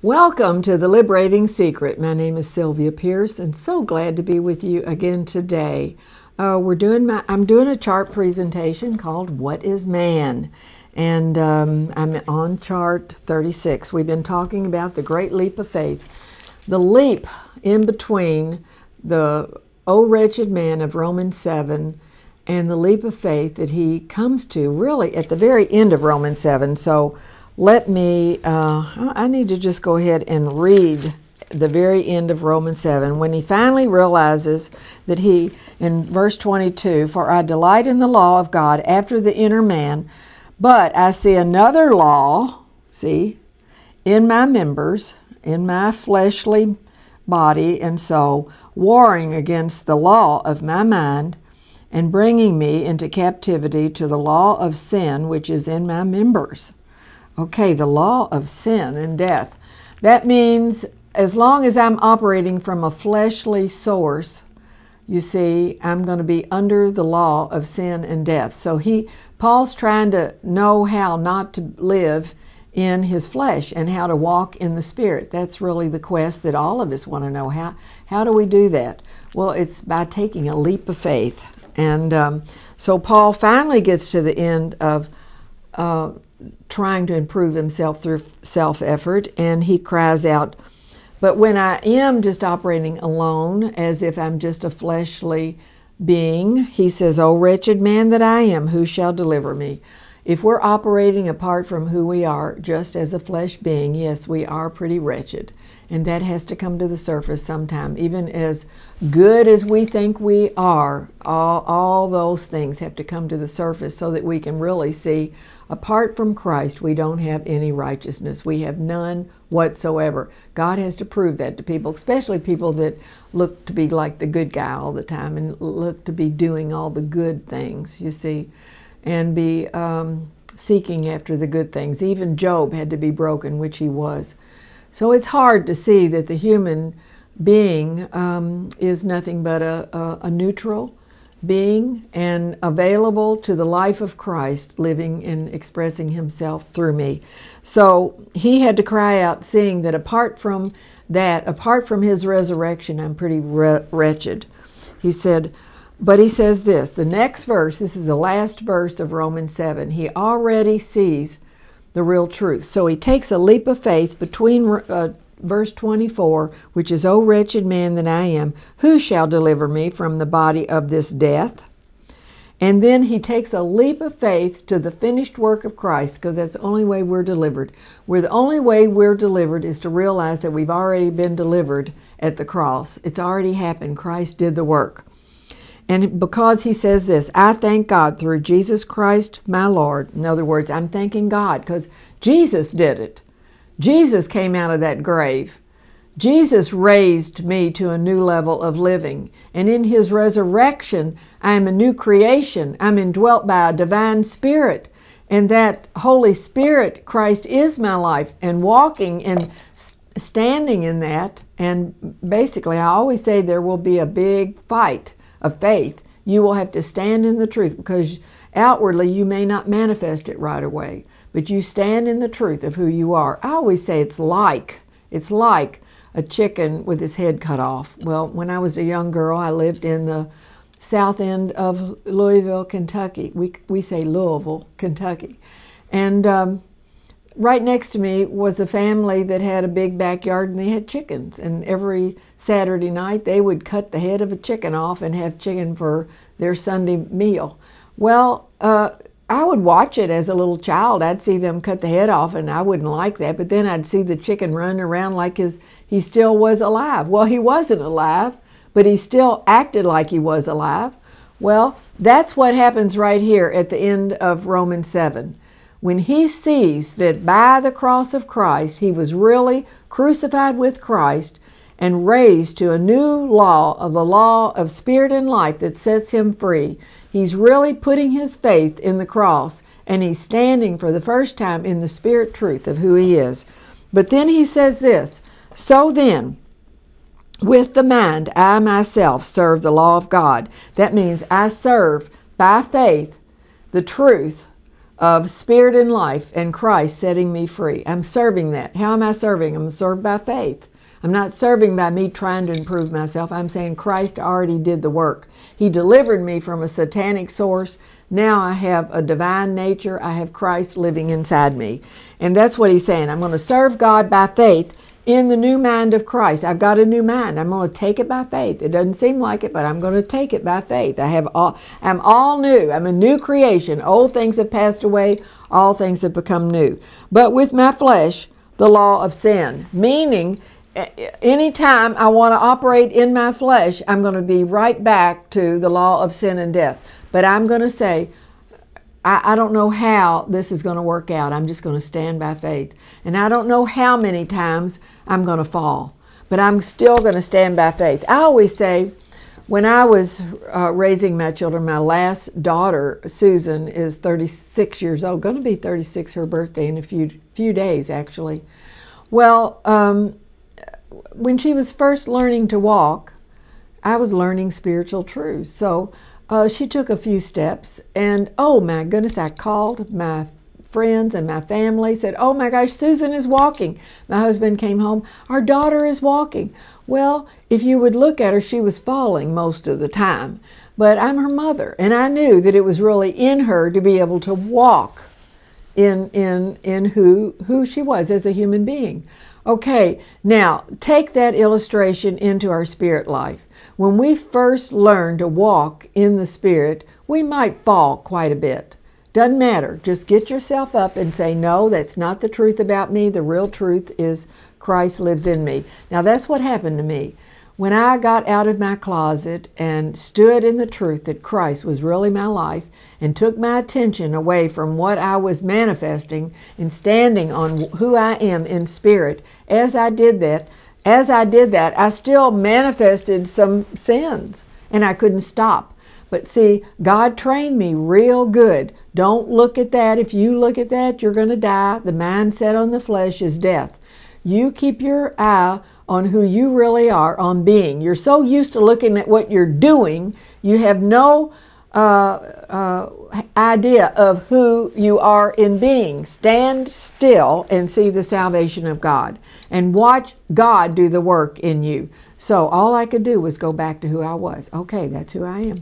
Welcome to The Liberating Secret. My name is Sylvia Pierce, and so glad to be with you again today. I'm doing a chart presentation called What is Man? And I'm on chart 36. We've been talking about the great leap of faith, the leap in between the "O wretched man" of Romans 7 and the leap of faith that he comes to really at the very end of Romans 7. So let me, I need to just go ahead and read the very end of Romans 7, when he finally realizes that in verse 22, "For I delight in the law of God after the inner man, but I see another law," "in my members, in my fleshly body and soul, warring against the law of my mind, and bringing me into captivity to the law of sin which is in my members." Okay, the law of sin and death. That means as long as I'm operating from a fleshly source, you see, I'm going to be under the law of sin and death. So Paul's trying to know how not to live in his flesh and how to walk in the Spirit. That's really the quest that all of us want to know. How do we do that? Well, it's by taking a leap of faith. And so Paul finally gets to the end of trying to improve himself through self-effort, and he cries out, "But when I am just operating alone, as if I'm just a fleshly being," he says, "O wretched man that I am, who shall deliver me?" If we're operating apart from who we are, just as a flesh being, yes, we are pretty wretched. And that has to come to the surface sometime. Even as good as we think we are, all those things have to come to the surface so that we can really see, apart from Christ, we don't have any righteousness. We have none whatsoever. God has to prove that to people, especially people that look to be like the good guy all the time and look to be doing all the good things, you see, and be seeking after the good things. Even Job had to be broken, which he was. So it's hard to see that the human being is nothing but a neutral being and available to the life of Christ, living and expressing himself through me. So he had to cry out, seeing that apart from his resurrection, I'm pretty wretched. He said, but he says this, the next verse, this is the last verse of Romans 7, he already sees the real truth. So he takes a leap of faith between verse 24, which is, "O wretched man that I am, who shall deliver me from the body of this death?" And then he takes a leap of faith to the finished work of Christ, because that's the only way we're delivered. The only way we're delivered is to realize that we've already been delivered at the cross. It's already happened. Christ did the work. And because he says this, "I thank God through Jesus Christ my Lord." In other words, I'm thanking God because Jesus did it. Jesus came out of that grave. Jesus raised me to a new level of living. And in his resurrection, I am a new creation. I'm indwelt by a divine spirit. And that Holy Spirit, Christ, is my life. And walking and standing in that, and basically I always say there will be a big fight of faith. You will have to stand in the truth, because outwardly you may not manifest it right away, but you stand in the truth of who you are. I always say it's like a chicken with his head cut off. Well, when I was a young girl, I lived in the south end of Louisville, Kentucky. We say Louisville, Kentucky. And right next to me was a family that had a big backyard, and they had chickens. And every Saturday night, they would cut the head of a chicken off and have chicken for their Sunday meal. Well, I would watch it as a little child. I'd see them cut the head off, and I wouldn't like that. But then I'd see the chicken run around like he still was alive. Well, he wasn't alive, but he still acted like he was alive. Well, that's what happens right here at the end of Romans 7. When he sees that by the cross of Christ, he was really crucified with Christ and raised to a new law, of the law of spirit and life that sets him free. He's really putting his faith in the cross, and he's standing for the first time in the spirit truth of who he is. But then he says this, "So then, with the mind, I myself serve the law of God." That means I serve by faith the truth of spirit and life and Christ setting me free. I'm serving that. How am I serving? I'm served by faith. I'm not serving by me trying to improve myself. I'm saying Christ already did the work. He delivered me from a satanic source. Now I have a divine nature. I have Christ living inside me. And that's what he's saying. I'm going to serve God by faith in the new mind of Christ. I've got a new mind. I'm going to take it by faith. It doesn't seem like it, but I'm going to take it by faith. I'm all new. I'm a new creation. Old things have passed away. All things have become new. But with my flesh, the law of sin, meaning anytime I want to operate in my flesh, I'm going to be right back to the law of sin and death. But I'm going to say, I don't know how this is going to work out. I'm just going to stand by faith. And I don't know how many times I'm going to fall, but I'm still going to stand by faith. I always say, when I was raising my children, my last daughter, Susan, is 36 years old, going to be 36, her birthday in a few days, actually. Well, when she was first learning to walk, I was learning spiritual truths. So she took a few steps, and oh my goodness, I called my friends and my family, said, oh my gosh, Susan is walking. My husband came home, our daughter is walking. Well, if you would look at her, she was falling most of the time. But I'm her mother, and I knew that it was really in her to be able to walk in who she was as a human being. Okay, now take that illustration into our spirit life. When we first learn to walk in the Spirit, we might fall quite a bit. Doesn't matter. Just get yourself up and say, no, that's not the truth about me. The real truth is Christ lives in me. Now that's what happened to me. When I got out of my closet and stood in the truth that Christ was really my life and took my attention away from what I was manifesting and standing on who I am in spirit, as I did that, I still manifested some sins, and I couldn't stop. But see, God trained me real good. Don't look at that. If you look at that, you're going to die. The mindset on the flesh is death. You keep your eye on who you really are, on being. You're so used to looking at what you're doing, you have no idea of who you are in being. Stand still and see the salvation of God and watch God do the work in you. So all I could do was go back to who I was. Okay, that's who I am.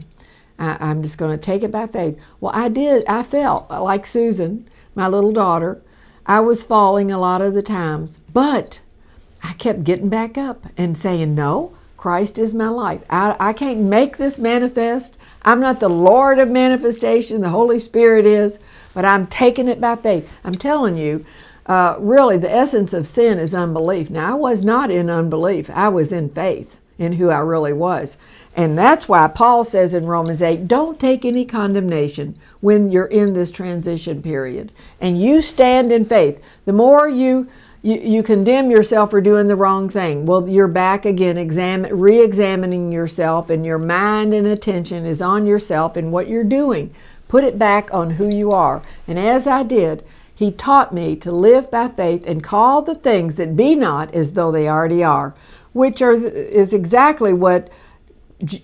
I'm just going to take it by faith. Well, I felt like Susan, my little daughter. I was falling a lot of the times, but I kept getting back up and saying, no, Christ is my life. I can't make this manifest. I'm not the Lord of manifestation. The Holy Spirit is, but I'm taking it by faith. I'm telling you, really, the essence of sin is unbelief. Now, I was not in unbelief. I was in faith in who I really was. And that's why Paul says in Romans 8, don't take any condemnation when you're in this transition period. And you stand in faith. The more you condemn yourself for doing the wrong thing, well, you're back again re-examining yourself, and your mind and attention is on yourself and what you're doing. Put it back on who you are. And as I did, he taught me to live by faith and call the things that be not as though they already are, which is exactly what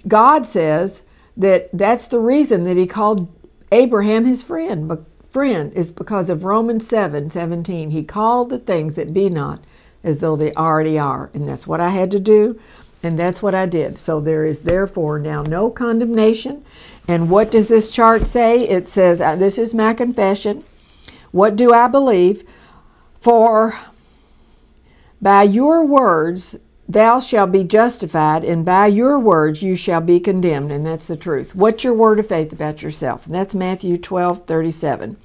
God says, that's the reason that he called Abraham his friend. Friend is because of Romans 7:17. He called the things that be not as though they already are. And that's what I had to do, and that's what I did. So there is therefore now no condemnation. And what does this chart say? It says, this is my confession. What do I believe? For by your words thou shalt be justified, and by your words you shall be condemned. And that's the truth. What's your word of faith about yourself? And that's Matthew 12:37.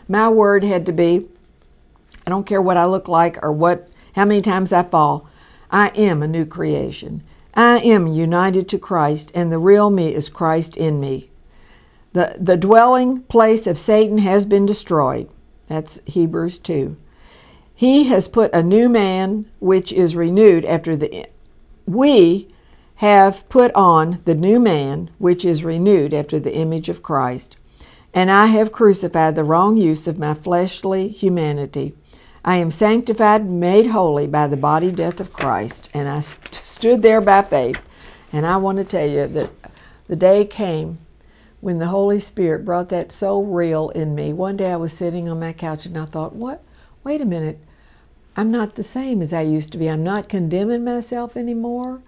My word had to be, I don't care what I look like or how many times I fall, I am a new creation. I am united to Christ, and the real me is Christ in me. The dwelling place of Satan has been destroyed. That's Hebrews 2. He has put a new man, which is renewed after we have put on the new man, which is renewed after the image of Christ. And I have crucified the wrong use of my fleshly humanity. I am sanctified and made holy by the body death of Christ. And I stood there by faith. And I want to tell you that the day came when the Holy Spirit brought that so real in me. One day I was sitting on my couch and I thought, what? Wait a minute. I'm not the same as I used to be. I'm not condemning myself anymore.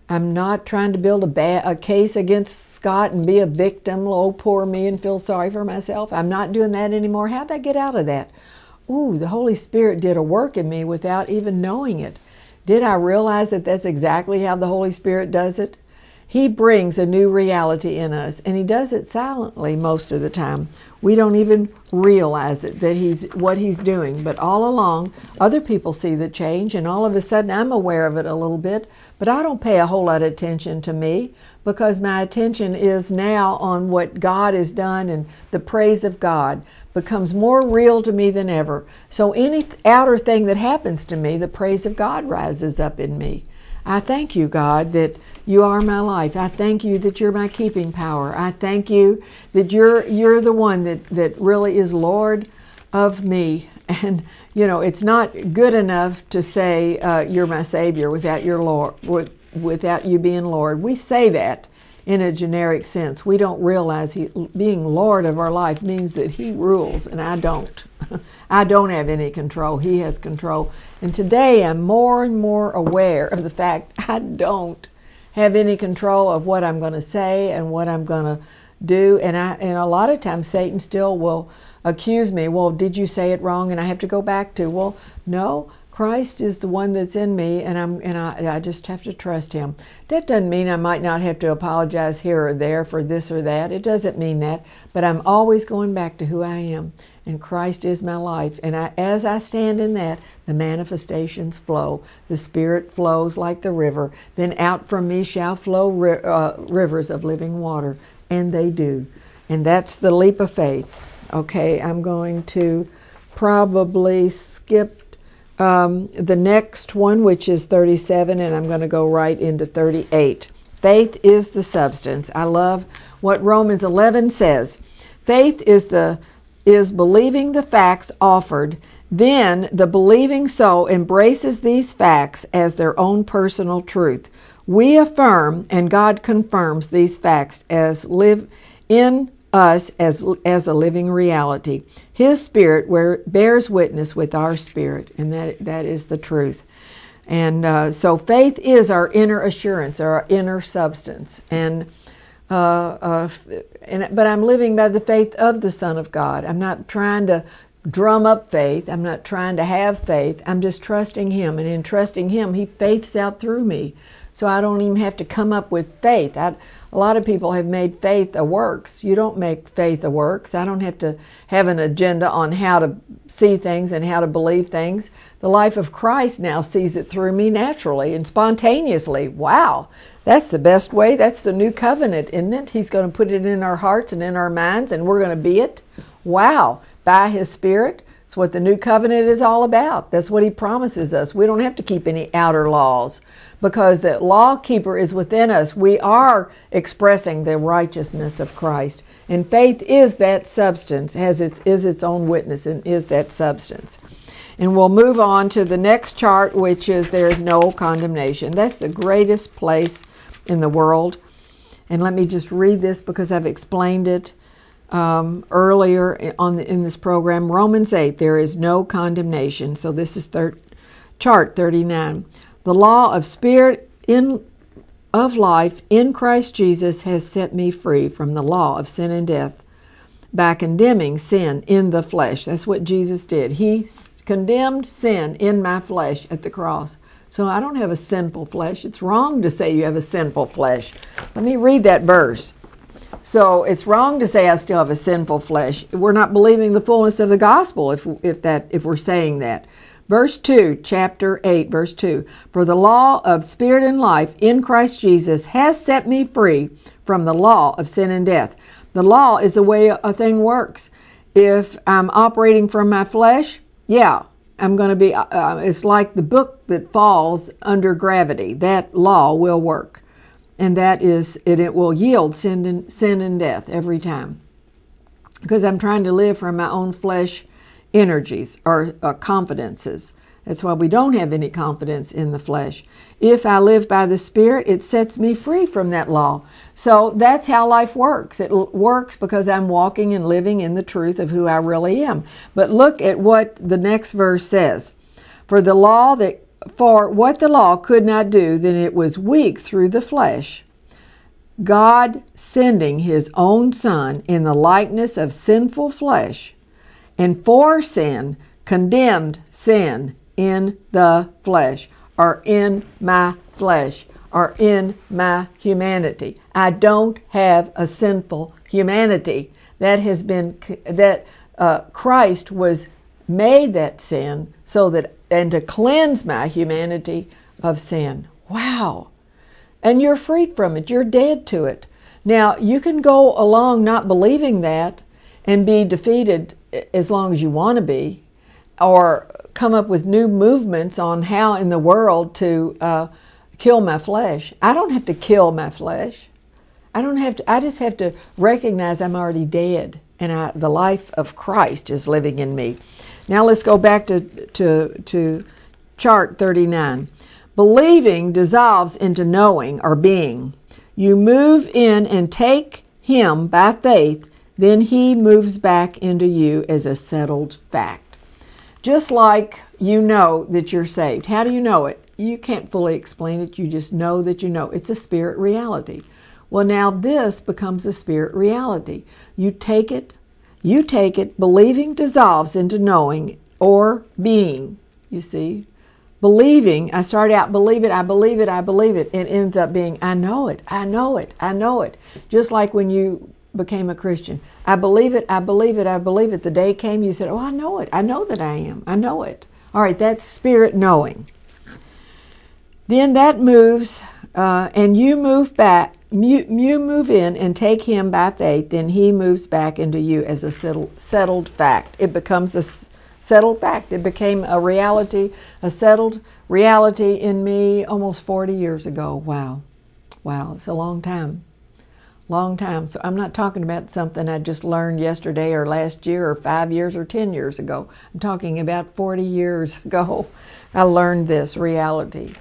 I'm not trying to build a case against Scott and be a victim, oh, poor me, and feel sorry for myself. I'm not doing that anymore. How did I get out of that? Ooh, the Holy Spirit did a work in me without even knowing it. Did I realize that that's exactly how the Holy Spirit does it? He brings a new reality in us, and He does it silently most of the time. We don't even realize it, that what He's doing. But all along, other people see the change, and all of a sudden I'm aware of it a little bit, but I don't pay a whole lot of attention to me, because my attention is now on what God has done, and the praise of God becomes more real to me than ever. So any outer thing that happens to me, the praise of God rises up in me. I thank you, God, that you are my life. I thank you that you're my keeping power. I thank you that you're the one that really is Lord of me. And, you know, it's not good enough to say you're my Savior without your Lord, without you being Lord. We say that in a generic sense. We don't realize being Lord of our life means that He rules, and I don't. I don't have any control. He has control. And today I'm more and more aware of the fact I don't have any control of what I'm going to say and what I'm going to do. And a lot of times Satan still will accuse me. Well, did you say it wrong? And I have to go back to, well, no, Christ is the one that's in me, and I just have to trust Him. That doesn't mean I might not have to apologize here or there for this or that. It doesn't mean that. But I'm always going back to who I am, and Christ is my life. And as I stand in that, the manifestations flow. The Spirit flows like the river. Then out from me shall flow rivers of living water. And they do. And that's the leap of faith. Okay, I'm going to probably skip the next one, which is 37, and I'm going to go right into 38. Faith is the substance. I love what Romans 11 says. Faith is believing the facts offered. Then the believing soul embraces these facts as their own personal truth. We affirm, and God confirms these facts as live in us as a living reality. His Spirit bears witness with our spirit, and that is the truth. And so faith is our inner assurance, our inner substance. But I'm living by the faith of the Son of God. I'm not trying to drum up faith. I'm not trying to have faith. I'm just trusting Him, and in trusting Him, He faiths out through me. So I don't even have to come up with faith. A lot of people have made faith a works. You don't make faith a works. I don't have to have an agenda on how to see things and how to believe things. The life of Christ now sees it through me naturally and spontaneously. Wow, that's the best way. That's the new covenant, isn't it? He's going to put it in our hearts and in our minds, and we're going to be it. Wow, by His Spirit. It's what the new covenant is all about. That's what He promises us. We don't have to keep any outer laws, because the law keeper is within us. We are expressing the righteousness of Christ. And faith is that substance, is its own witness, and is that substance. And we'll move on to the next chart, which is there is no condemnation. That's the greatest place in the world. And let me just read this because I've explained it earlier in this program. Romans 8, there is no condemnation. So this is chart 39. The law of Spirit of life in Christ Jesus has set me free from the law of sin and death by condemning sin in the flesh. That's what Jesus did. He condemned sin in my flesh at the cross. So I don't have a sinful flesh. It's wrong to say you have a sinful flesh. Let me read that verse. So it's wrong to say I still have a sinful flesh. We're not believing the fullness of the gospel if we're saying that. Verse 2, chapter 8, verse 2. For the law of Spirit and life in Christ Jesus has set me free from the law of sin and death. The law is the way a thing works. If I'm operating from my flesh, yeah, I'm going to be, it's like the book that falls under gravity. That law will work. And that is, it will yield sin and death every time. Because I'm trying to live from my own flesh energies or confidences. That's why we don't have any confidence in the flesh. If I live by the Spirit, it sets me free from that law. So that's how life works. It works because I'm walking and living in the truth of who I really am. But look at what the next verse says. For what the law could not do, then it was weak through the flesh, God sending his own Son in the likeness of sinful flesh, and for sin condemned sin in the flesh, or in my flesh, or in my humanity. I don't have a sinful humanity. Christ was made that sin and to cleanse my humanity of sin. Wow. And you're freed from it. You're dead to it. Now, you can go along not believing that and be defeated as long as you want to be, or come up with new movements on how in the world to kill my flesh. I don't have to kill my flesh. I just have to recognize I'm already dead, and the life of Christ is living in me. Now let's go back to chart 39. Believing dissolves into knowing or being. You move in and take him by faith, then he moves back into you as a settled fact. Just like you know that you're saved. How do you know it? You can't fully explain it. You just know that you know. It's a spirit reality. Well, now this becomes a spirit reality. You take it, believing dissolves into knowing or being, you see. Believing, I start out, believe it, I believe it, I believe it. It ends up being, I know it, I know it, I know it. Just like when you became a Christian. I believe it, I believe it, I believe it. The day came, you said, oh, I know it. I know that I am. I know it. All right, that's spirit knowing. Then that moves, and you move back, you move in and take him by faith, then he moves back into you as a settled fact. It becomes a settled fact. It became a reality, a settled reality in me almost 40 years ago. Wow. Wow, it's a long time. Long time. So I'm not talking about something I just learned yesterday or last year or 5 years or 10 years ago. I'm talking about 40 years ago. I learned this reality.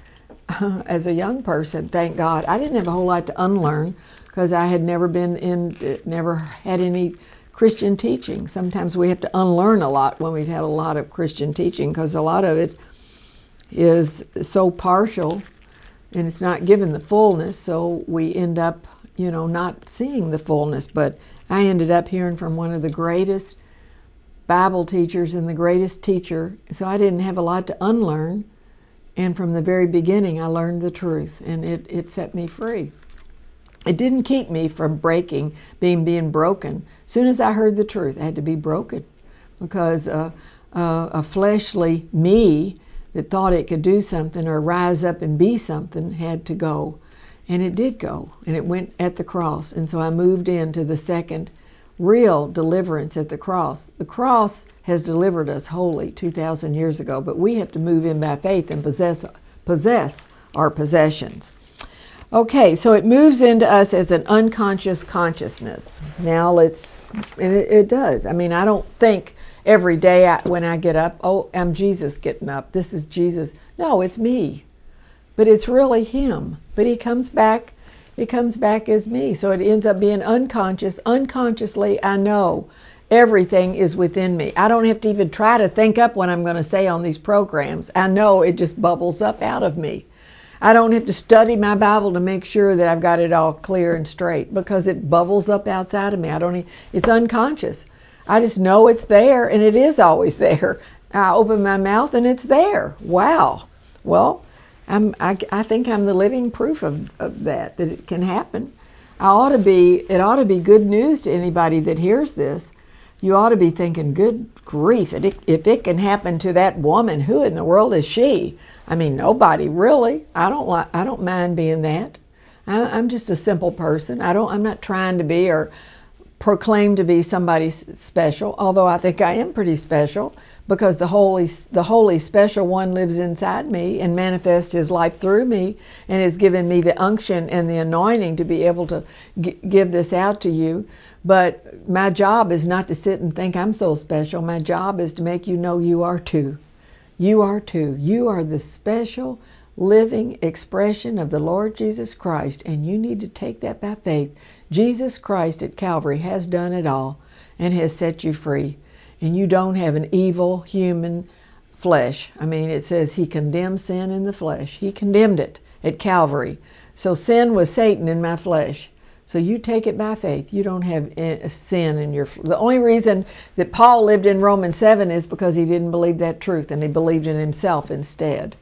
As a young person, thank God. I didn't have a whole lot to unlearn because I had never had any Christian teaching. Sometimes we have to unlearn a lot when we've had a lot of Christian teaching because a lot of it is so partial and it's not given the fullness, so we end up, not seeing the fullness. But I ended up hearing from one of the greatest Bible teachers and the greatest teacher, so I didn't have a lot to unlearn. And from the very beginning, I learned the truth, and it set me free. It didn't keep me from being broken. As soon as I heard the truth, I had to be broken because a fleshly me that thought it could do something or rise up and be something had to go. And it did go, and it went at the cross. And so I moved into the second real deliverance at the cross. The cross has delivered us wholly 2,000 years ago, but we have to move in by faith and possess our possessions. Okay, so it moves into us as an unconscious consciousness. Now it does. I mean, I don't think every day when I get up, oh, I'm Jesus getting up. This is Jesus. No, it's me. But it's really him. But he comes back as me. So it ends up being unconscious. Unconsciously, I know everything is within me. I don't have to even try to think up what I'm going to say on these programs. I know it just bubbles up out of me. I don't have to study my Bible to make sure that I've got it all clear and straight because it bubbles up outside of me. It's unconscious. I just know it's there, and it is always there. I open my mouth and it's there. Wow. Well, I think I'm the living proof of that it can happen. It ought to be good news to anybody that hears this. You ought to be thinking, good grief, if it can happen to that woman, who in the world is she? I mean, nobody really. I don't mind being that. I'm just a simple person. I'm not trying to be or proclaim to be somebody special, although I think I am pretty special because the holy special one lives inside me and manifests his life through me and has given me the unction and the anointing to be able to give this out to you. But my job is not to sit and think I'm so special. My job is to make you know you are too. You are too. You are the special living expression of the Lord Jesus Christ, and you need to take that by faith. Jesus Christ at Calvary has done it all and has set you free. And you don't have an evil human flesh. I mean, it says he condemned sin in the flesh. He condemned it at Calvary. So sin was Satan in my flesh. So you take it by faith. You don't have sin in your flesh. The only reason that Paul lived in Romans 7 is because he didn't believe that truth and he believed in himself instead.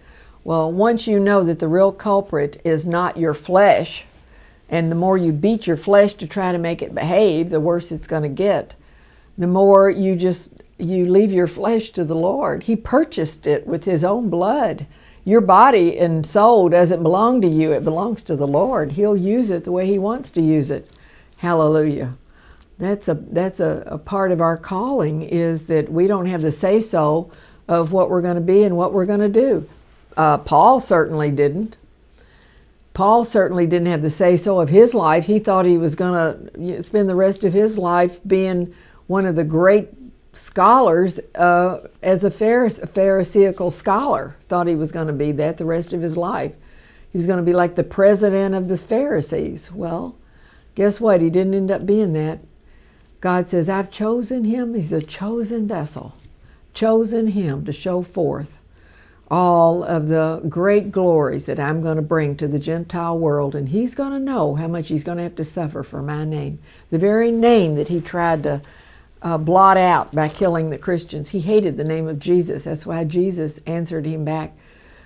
Well, once you know that the real culprit is not your flesh, and the more you beat your flesh to try to make it behave, the worse it's going to get. The more you leave your flesh to the Lord. He purchased it with his own blood. Your body and soul doesn't belong to you. It belongs to the Lord. He'll use it the way he wants to use it. Hallelujah. That's a part of our calling, is that we don't have the say-so of what we're going to be and what we're going to do. Paul certainly didn't. Paul certainly didn't have the say-so of his life. He thought he was going to spend the rest of his life being one of the great scholars as a Pharisaical scholar. Thought he was going to be that the rest of his life. He was going to be like the president of the Pharisees. Well, guess what? He didn't end up being that. God says, I've chosen him. He's a chosen vessel. Chosen him to show forth all of the great glories that I'm going to bring to the Gentile world. And he's going to know how much he's going to have to suffer for my name. The very name that he tried to blot out by killing the Christians. He hated the name of Jesus. That's why Jesus answered him back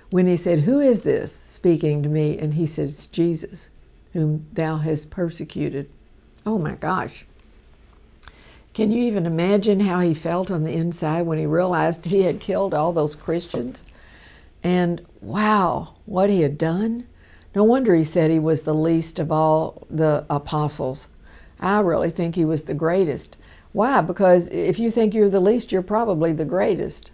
when he said, who is this speaking to me? And he said, it's Jesus, whom thou hast persecuted. Oh my gosh. Can you even imagine how he felt on the inside when he realized he had killed all those Christians? And wow, what he had done. No wonder he said he was the least of all the apostles. I really think he was the greatest. Why? Because if you think you're the least, you're probably the greatest.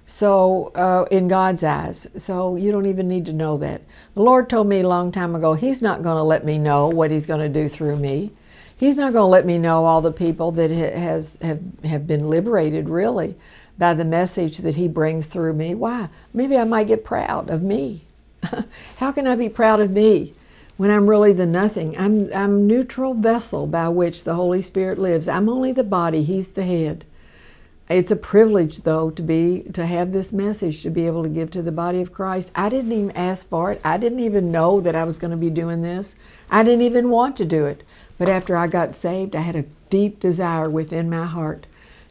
So, in God's eyes. So you don't even need to know that. The Lord told me a long time ago, he's not going to let me know what he's going to do through me. He's not going to let me know all the people that have been liberated, really, by the message that he brings through me. Why? Maybe I might get proud of me. How can I be proud of me when I'm really the nothing? I'm neutral vessel by which the Holy Spirit lives. I'm only the body. He's the head. It's a privilege, though, to have this message, to be able to give to the body of Christ. I didn't even ask for it. I didn't even know that I was going to be doing this. I didn't even want to do it. But after I got saved, I had a deep desire within my heart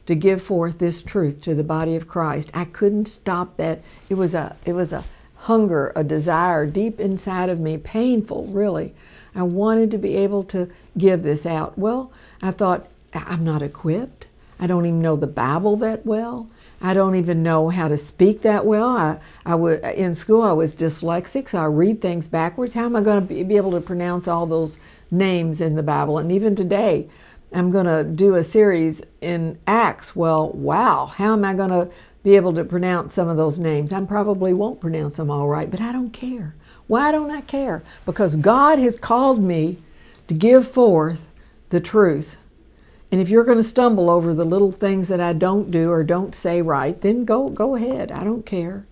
to give forth this truth to the body of Christ. I couldn't stop that. It was a hunger, a desire deep inside of me, painful, really. I wanted to be able to give this out. Well, I thought, I'm not equipped. I don't even know the Bible that well. I don't even know how to speak that well. In school, I was dyslexic, so I read things backwards. How am I going to be able to pronounce all those names in the Bible? And even today, I'm going to do a series in Acts. Well, wow, how am I going to be able to pronounce some of those names? I probably won't pronounce them all right, but I don't care. Why don't I care? Because God has called me to give forth the truth. And if you're going to stumble over the little things that I don't do or don't say right, then go ahead. I don't care.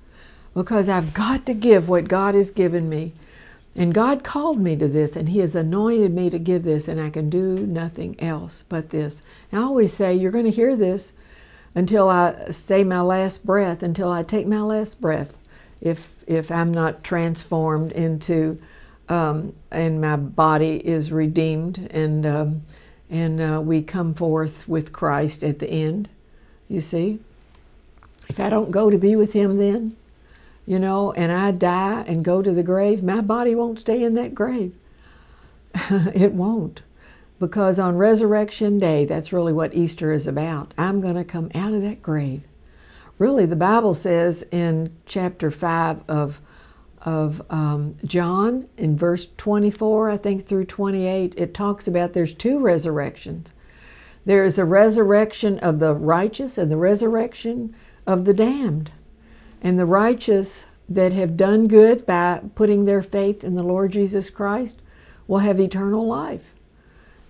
Because I've got to give what God has given me. And God called me to this, and he has anointed me to give this, and I can do nothing else but this. And I always say, you're going to hear this until I say my last breath, until I take my last breath, if I'm not transformed into, and my body is redeemed, and we come forth with Christ at the end, you see. If I don't go to be with him then, and I die and go to the grave, my body won't stay in that grave. It won't. Because on Resurrection Day, that's really what Easter is about. I'm going to come out of that grave. Really, the Bible says in chapter 5 of John, in verse 24, I think, through 28, it talks about there's two resurrections. There is a resurrection of the righteous and the resurrection of the damned. And the righteous that have done good by putting their faith in the Lord Jesus Christ will have eternal life.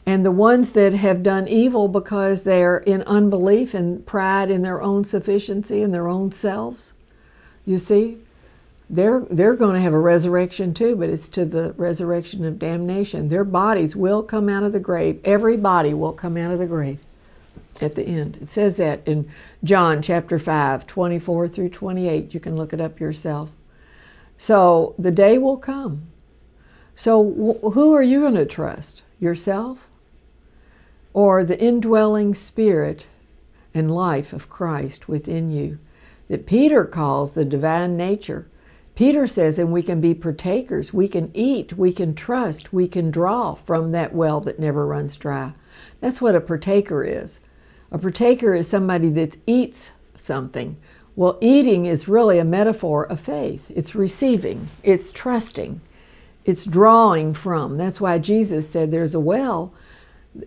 And the ones that have done evil because they're in unbelief and pride in their own sufficiency and their own selves, you see, they're going to have a resurrection too, but it's to the resurrection of damnation. Their bodies will come out of the grave. Every body will come out of the grave at the end. It says that in John chapter 5, 24 through 28. You can look it up yourself. So the day will come. So who are you going to trust? Yourself? Or the indwelling spirit and life of Christ within you that Peter calls the divine nature? Peter says, and we can be partakers, we can eat, we can trust, we can draw from that well that never runs dry. That's what a partaker is. A partaker is somebody that eats something. Well, eating is really a metaphor of faith. It's receiving, it's trusting, it's drawing from. That's why Jesus said there's a well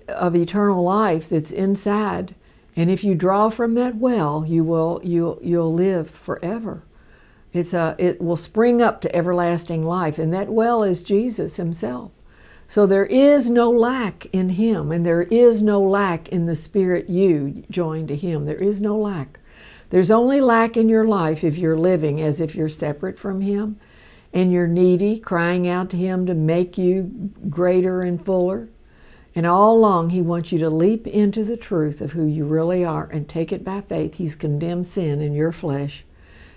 of eternal life that's inside, and if you draw from that well, you'll live forever. It will spring up to everlasting life, and that well is Jesus himself. So there is no lack in him, and there is no lack in the spirit you join to him. There is no lack. There's only lack in your life if you're living as if you're separate from him, and you're needy, crying out to him to make you greater and fuller. And all along he wants you to leap into the truth of who you really are and take it by faith. He's condemned sin in your flesh,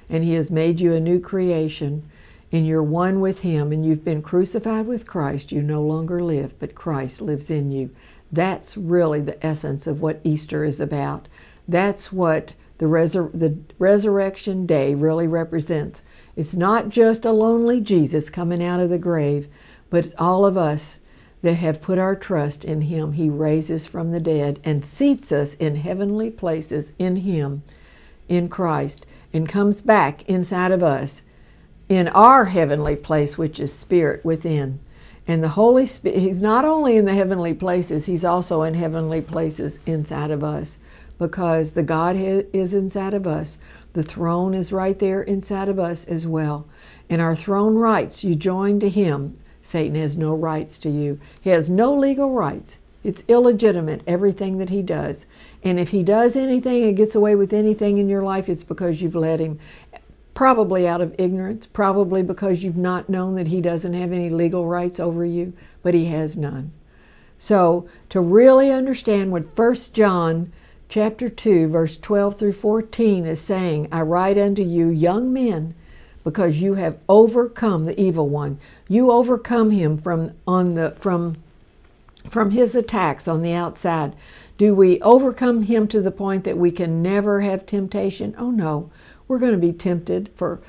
and he has made you a new creation, and you're one with him, and you've been crucified with Christ. You no longer live, but Christ lives in you. That's really the essence of what Easter is about. That's what the resurrection day really represents. It's not just a lonely Jesus coming out of the grave, but it's all of us that have put our trust in him. He raises from the dead and seats us in heavenly places in him, in Christ, and comes back inside of us in our heavenly place, which is spirit within. And the Holy Spirit, he's not only in the heavenly places, he's also in heavenly places inside of us, because the Godhead is inside of us. The throne is right there inside of us as well. And our throne rights, you join to him. Satan has no rights to you. He has no legal rights. It's illegitimate, everything that he does. And if he does anything and gets away with anything in your life, it's because you've let him, probably out of ignorance, probably because you've not known that he doesn't have any legal rights over you, but he has none. So to really understand what 1 John chapter 2, verse 12 through 14 is saying, I write unto you, young men, because you have overcome the evil one. You overcome him from his attacks on the outside. Do we overcome him to the point that we can never have temptation? Oh no. We're going to be tempted for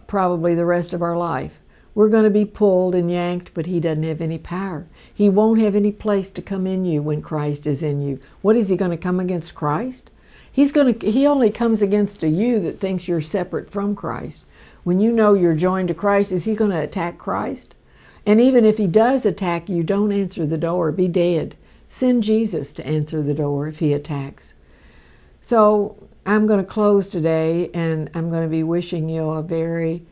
probably the rest of our life. We're going to be pulled and yanked, but he doesn't have any power. He won't have any place to come in you when Christ is in you. What is he going to come against Christ? He only comes against you that thinks you're separate from Christ. When you know you're joined to Christ, is he going to attack Christ? And even if he does attack you, don't answer the door. Be dead. Send Jesus to answer the door if he attacks. So I'm going to close today, and I'm going to be wishing you a very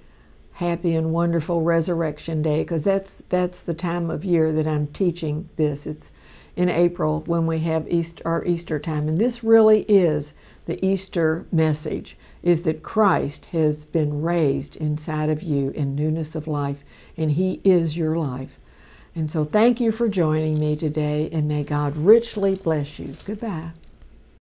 happy and wonderful Resurrection Day, because that's the time of year that I'm teaching this. It's in April when we have our Easter time. And this really is the Easter message, is that Christ has been raised inside of you in newness of life, and he is your life. And so thank you for joining me today, and may God richly bless you. Goodbye.